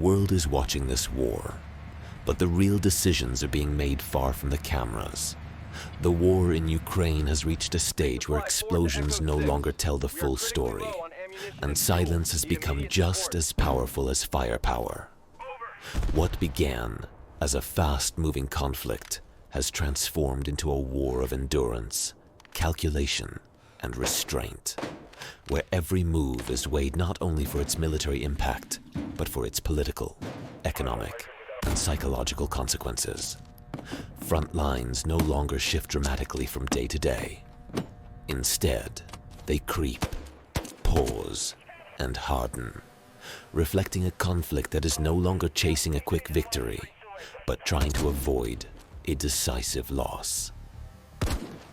world is watching this war, but the real decisions are being made far from the cameras. The war in Ukraine has reached a stage where explosions no longer tell the full story, and silence has become just as powerful as firepower. What began as a fast-moving conflict has transformed into a war of endurance, calculation, and restraint, where every move is weighed not only for its military impact, but for its political, economic, and psychological consequences. Front lines no longer shift dramatically from day to day. Instead, they creep, pause, and harden, reflecting a conflict that is no longer chasing a quick victory, but trying to avoid a decisive loss.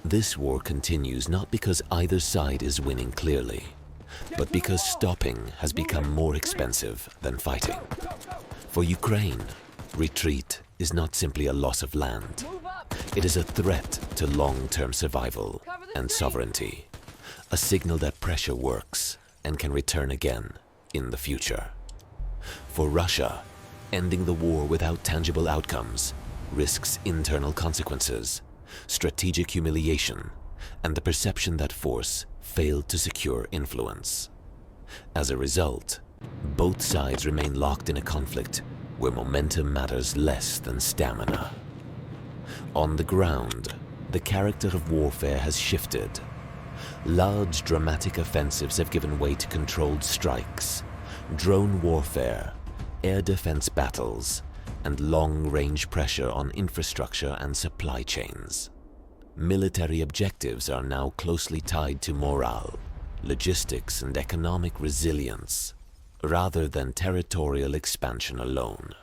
This war continues not because either side is winning clearly, but because stopping has become more expensive than fighting. For Ukraine, retreat is not simply a loss of land. It is a threat to long-term survival and sovereignty, a signal that pressure works and can return again in the future. For Russia, ending the war without tangible outcomes risks internal consequences, strategic humiliation, and the perception that force failed to secure influence. As a result, both sides remain locked in a conflict where momentum matters less than stamina. On the ground, the character of warfare has shifted. Large, dramatic offensives have given way to controlled strikes, drone warfare, air defense battles, and long-range pressure on infrastructure and supply chains. Military objectives are now closely tied to morale, logistics, and economic resilience, rather than territorial expansion alone.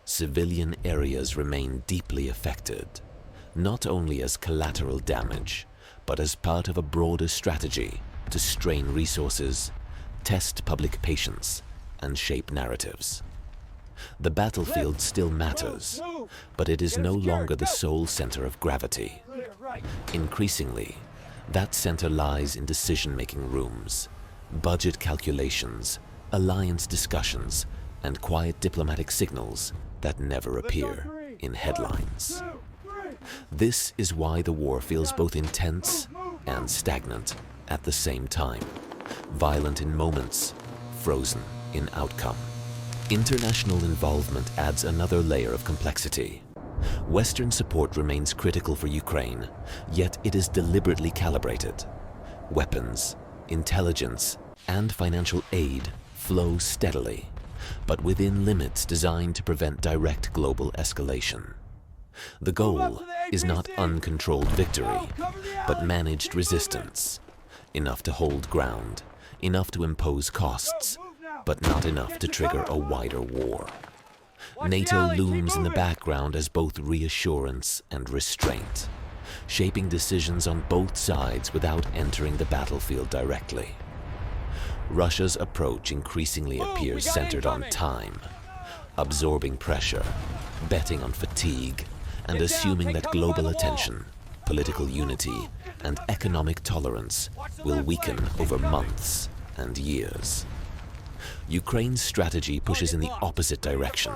Civilian areas remain deeply affected, not only as collateral damage, but as part of a broader strategy to strain resources, test public patience, and shape narratives. The battlefield still matters, but it is no longer the sole center of gravity. Increasingly, that center lies in decision-making rooms, budget calculations, alliance discussions, and quiet diplomatic signals that never appear in headlines. This is why the war feels both intense and stagnant at the same time, violent in moments, frozen in outcome. International involvement adds another layer of complexity. Western support remains critical for Ukraine, yet it is deliberately calibrated. Weapons, intelligence, and financial aid flow steadily, but within limits designed to prevent direct global escalation. The goal is not uncontrolled victory, but managed resistance, enough to hold ground, enough to impose costs, but not enough to trigger a wider war. NATO looms in the background as both reassurance and restraint, shaping decisions on both sides without entering the battlefield directly. Russia's approach increasingly appears centered on time, absorbing pressure, betting on fatigue, and assuming that global attention, political unity, and economic tolerance will weaken over months and years. Ukraine's strategy pushes in the opposite direction,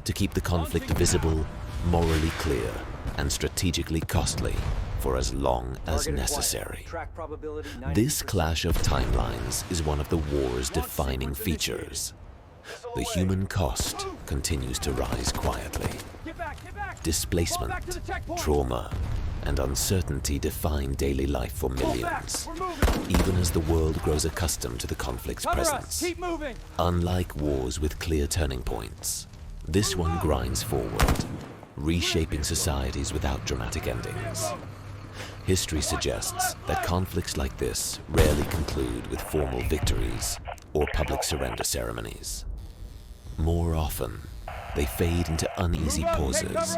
to keep the conflict visible, morally clear, and strategically costly for as long as necessary. This clash of timelines is one of the war's defining features. The human cost continues to rise quietly. Displacement, trauma, and uncertainty define daily life for millions, even as the world grows accustomed to the conflict's presence. Unlike wars with clear turning points, this one grinds forward, reshaping societies without dramatic endings. History suggests that conflicts like this rarely conclude with formal victories or public surrender ceremonies. More often, they fade into uneasy pauses.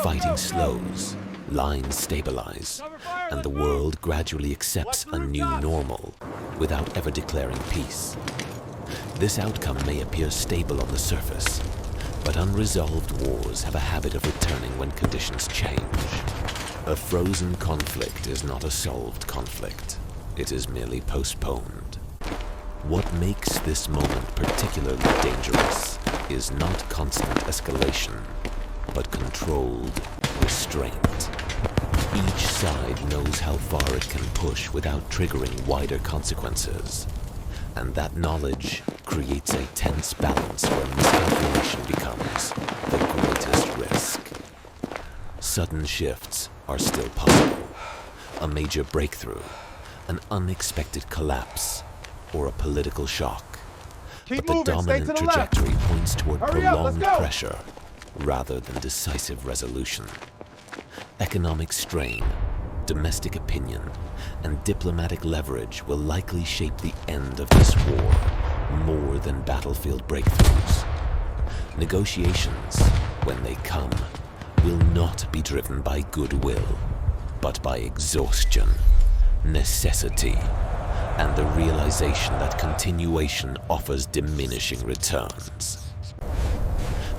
Fighting slows, lines stabilize, and the world gradually accepts a new normal without ever declaring peace. This outcome may appear stable on the surface, but unresolved wars have a habit of returning when conditions change. A frozen conflict is not a solved conflict. It is merely postponed. What makes this moment particularly dangerous is not constant escalation, but controlled restraint. Each side knows how far it can push without triggering wider consequences. And that knowledge creates a tense balance where miscalculation becomes the greatest risk. Sudden shifts are still possible. A major breakthrough, an unexpected collapse, or a political shock. But the dominant trajectory points toward prolonged pressure rather than decisive resolution. Economic strain, domestic opinion, and diplomatic leverage will likely shape the end of this war more than battlefield breakthroughs. Negotiations, when they come, will not be driven by goodwill, but by exhaustion, necessity, and the realization that continuation offers diminishing returns.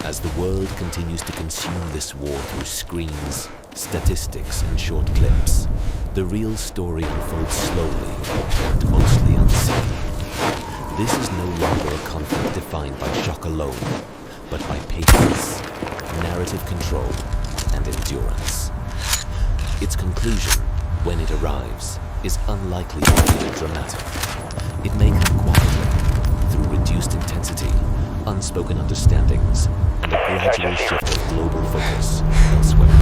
As the world continues to consume this war through screens, statistics, and short clips, the real story unfolds slowly and mostly unseen. This is no longer a conflict defined by shock alone, but by patience, narrative control, and endurance. Its conclusion, when it arrives, is unlikely to feel dramatic. It may come quietly, through reduced intensity, unspoken understandings, and a gradual shift of global focus elsewhere.